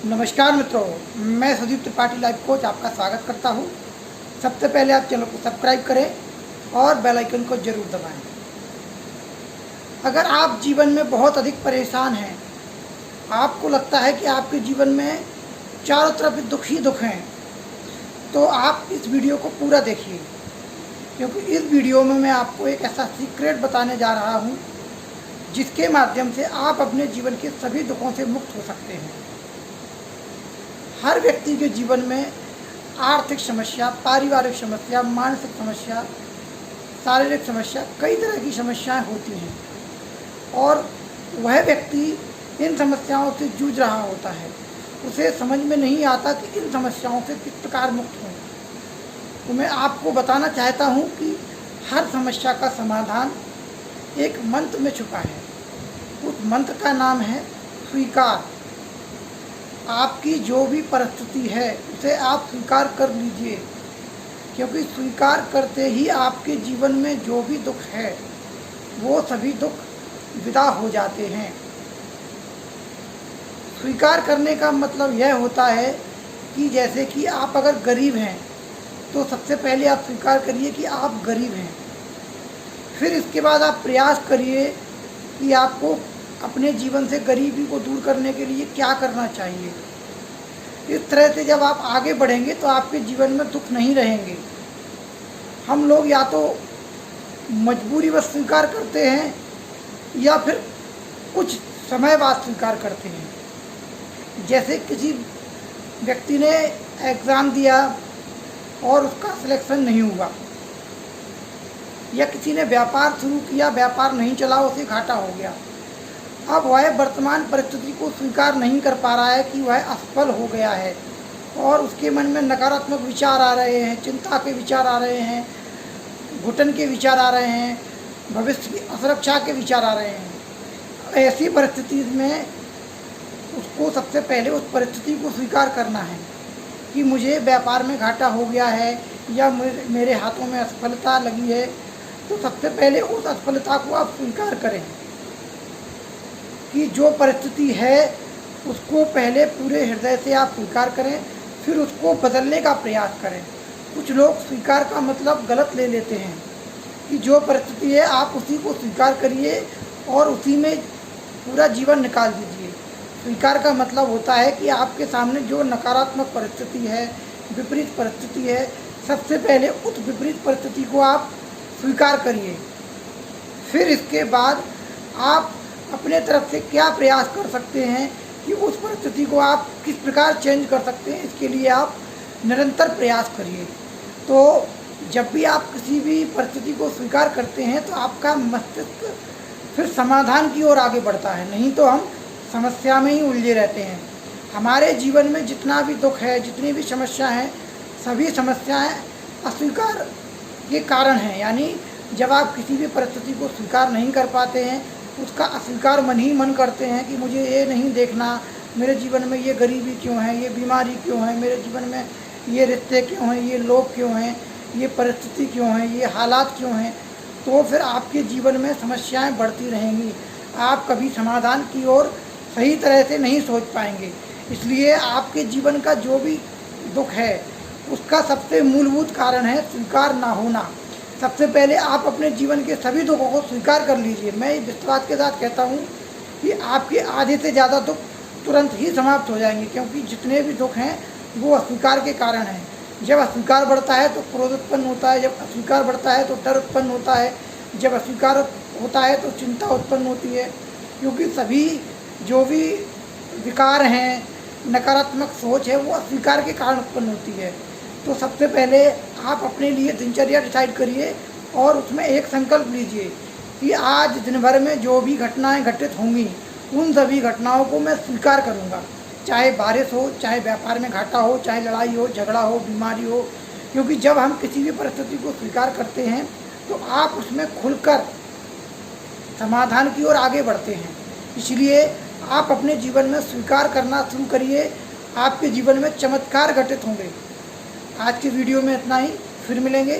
नमस्कार मित्रों, मैं सुदीप त्रिपाठी लाइफ कोच आपका स्वागत करता हूं। सबसे पहले आप चैनल को सब्सक्राइब करें और बेल आइकन को जरूर दबाएं। अगर आप जीवन में बहुत अधिक परेशान हैं, आपको लगता है कि आपके जीवन में चारों तरफ दुख ही दुख हैं, तो आप इस वीडियो को पूरा देखिए, क्योंकि इस वीडियो में मैं आपको एक ऐसा सीक्रेट बताने जा रहा हूं जिसके माध्यम से आप अपने जीवन के सभी दुखों से मुक्त हो सकते हैं। हर व्यक्ति के जीवन में आर्थिक समस्या, पारिवारिक समस्या, मानसिक समस्या, शारीरिक समस्या, कई तरह की समस्याएं होती हैं और वह व्यक्ति इन समस्याओं से जूझ रहा होता है। उसे समझ में नहीं आता कि इन समस्याओं से किस प्रकार मुक्त हों। तो मैं आपको बताना चाहता हूँ कि हर समस्या का समाधान एक मंत्र में छुपा है। उस मंत्र का नाम है स्वीकार। आपकी जो भी परिस्थिति है उसे आप स्वीकार कर लीजिए, क्योंकि स्वीकार करते ही आपके जीवन में जो भी दुख है वो सभी दुख विदा हो जाते हैं। स्वीकार करने का मतलब यह होता है कि जैसे कि आप अगर गरीब हैं तो सबसे पहले आप स्वीकार करिए कि आप गरीब हैं। फिर इसके बाद आप प्रयास करिए कि आपको अपने जीवन से गरीबी को दूर करने के लिए क्या करना चाहिए। इस तरह से जब आप आगे बढ़ेंगे तो आपके जीवन में दुख नहीं रहेंगे। हम लोग या तो मजबूरीवश स्वीकार करते हैं या फिर कुछ समय बाद स्वीकार करते हैं। जैसे किसी व्यक्ति ने एग्ज़ाम दिया और उसका सिलेक्शन नहीं हुआ, या किसी ने व्यापार शुरू किया, व्यापार नहीं चला, उसे घाटा हो गया। अब वह वर्तमान परिस्थिति को स्वीकार नहीं कर पा रहा है कि वह असफल हो गया है और उसके मन में नकारात्मक विचार आ रहे हैं, चिंता के विचार आ रहे हैं, घुटन के विचार आ रहे हैं, भविष्य की असुरक्षा के विचार आ रहे हैं। ऐसी परिस्थिति में उसको सबसे पहले उस परिस्थिति को स्वीकार करना है कि मुझे व्यापार में घाटा हो गया है या मेरे हाथों में असफलता लगी है। तो सबसे पहले उस असफलता को आप स्वीकार करें कि जो परिस्थिति है उसको पहले पूरे हृदय से आप स्वीकार करें, फिर उसको बदलने का प्रयास करें। कुछ लोग स्वीकार का मतलब गलत ले लेते हैं कि जो परिस्थिति है आप उसी को स्वीकार करिए और उसी में पूरा जीवन निकाल दीजिए। स्वीकार का मतलब होता है कि आपके सामने जो नकारात्मक परिस्थिति है, विपरीत परिस्थिति है, सबसे पहले उस विपरीत परिस्थिति को आप स्वीकार करिए। फिर इसके बाद आप अपने तरफ से क्या प्रयास कर सकते हैं कि उस परिस्थिति को आप किस प्रकार चेंज कर सकते हैं, इसके लिए आप निरंतर प्रयास करिए। तो जब भी आप किसी भी परिस्थिति को स्वीकार करते हैं तो आपका मस्तिष्क फिर समाधान की ओर आगे बढ़ता है, नहीं तो हम समस्या में ही उलझे रहते हैं। हमारे जीवन में जितना भी दुख है, जितनी भी समस्या हैं, सभी समस्याएं अस्वीकार के कारण हैं। यानी जब आप किसी भी परिस्थिति को स्वीकार नहीं कर पाते हैं, उसका अस्वीकार मन ही मन करते हैं कि मुझे ये नहीं देखना, मेरे जीवन में ये गरीबी क्यों है, ये बीमारी क्यों है, मेरे जीवन में ये रिश्ते क्यों हैं, ये लोग क्यों हैं, ये परिस्थिति क्यों है, ये हालात क्यों हैं। तो फिर आपके जीवन में समस्याएं बढ़ती रहेंगी। आप कभी समाधान की ओर सही तरह से नहीं सोच पाएंगे। इसलिए आपके जीवन का जो भी दुख है उसका सबसे मूलभूत कारण है स्वीकार ना होना। सबसे पहले आप अपने जीवन के सभी दुखों को स्वीकार कर लीजिए। मैं इस विश्वास के साथ कहता हूँ कि आपके आधे से ज़्यादा दुख तुरंत ही समाप्त हो जाएंगे, क्योंकि जितने भी दुख हैं वो अस्वीकार के कारण हैं। जब अस्वीकार बढ़ता है तो क्रोध उत्पन्न होता है, जब अस्वीकार बढ़ता है तो डर उत्पन्न होता है, जब अस्वीकार होता है तो चिंता उत्पन्न होती है, क्योंकि सभी जो भी विकार हैं, नकारात्मक सोच है, वो अस्वीकार के कारण उत्पन्न होती है। तो सबसे पहले आप अपने लिए दिनचर्या डिसाइड करिए और उसमें एक संकल्प लीजिए कि आज दिन भर में जो भी घटनाएं घटित होंगी उन सभी घटनाओं को मैं स्वीकार करूंगा। चाहे बारिश हो, चाहे व्यापार में घाटा हो, चाहे लड़ाई हो, झगड़ा हो, बीमारी हो। क्योंकि जब हम किसी भी परिस्थिति को स्वीकार करते हैं तो आप उसमें खुलकर समाधान की ओर आगे बढ़ते हैं। इसलिए आप अपने जीवन में स्वीकार करना शुरू करिए, आपके जीवन में चमत्कार घटित होंगे। आज की वीडियो में इतना ही, फिर मिलेंगे।